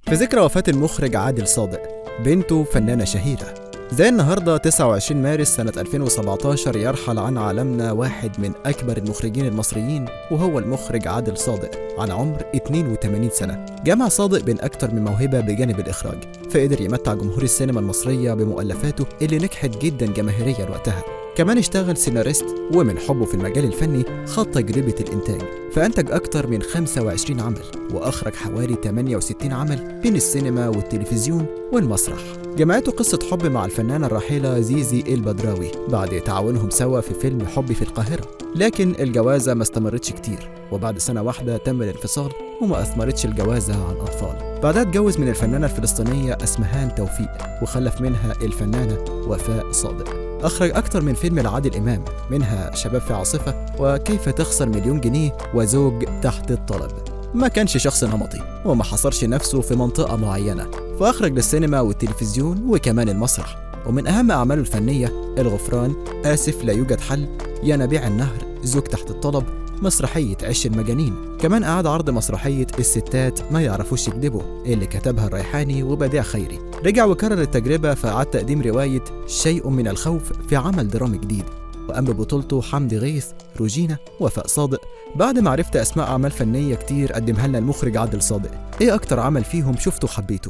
في ذكرى وفاة المخرج عادل صادق، بنته فنانة شهيرة. زي النهاردة 29 مارس سنة 2017 يرحل عن عالمنا واحد من أكبر المخرجين المصريين، وهو المخرج عادل صادق عن عمر 82 سنة. جمع صادق بين أكتر من موهبة بجانب الإخراج، فقدر يمتع جمهور السينما المصرية بمؤلفاته اللي نجحت جدا جماهيريا وقتها. كمان اشتغل سيناريست، ومن حبه في المجال الفني خاض تجربة الإنتاج، فأنتج أكتر من 25 عمل، وأخرج حوالي 68 عمل بين السينما والتلفزيون والمسرح. جمعته قصة حب مع الفنانة الراحلة زيزي البدراوي بعد تعاونهم سوا في فيلم حب في القاهرة، لكن الجوازة ما استمرتش كتير، وبعد سنة واحدة تم الانفصال وما أثمرتش الجوازة عن أطفال. بعدها اتجوز من الفنانة الفلسطينية أسمهان توفيق، وخلف منها الفنانة وفاء صادق. أخرج أكتر من فيلم لعادل إمام، منها شباب في عاصفة، وكيف تخسر مليون جنيه، وزوج تحت الطلب. ما كانش شخص نمطي، وما حصرش نفسه في منطقة معينة، فأخرج للسينما والتلفزيون وكمان المسرح. ومن أهم أعماله الفنية الغفران، آسف لا يوجد حل، يا نبيع النهر، زوج تحت الطلب، مسرحية عش المجانين. كمان أعاد عرض مسرحية الستات ما يعرفوش يكذبوا اللي كتبها الريحاني وبديع خيري. رجع وكرر التجربة فأعاد تقديم رواية شيء من الخوف في عمل درامي جديد، وقام ببطولته حمدي غيث، روجينا، وفاء صادق. بعد ما عرفت أسماء أعمال فنية كتير قدمها لنا المخرج عادل صادق، إيه أكتر عمل فيهم شفته وحبيته؟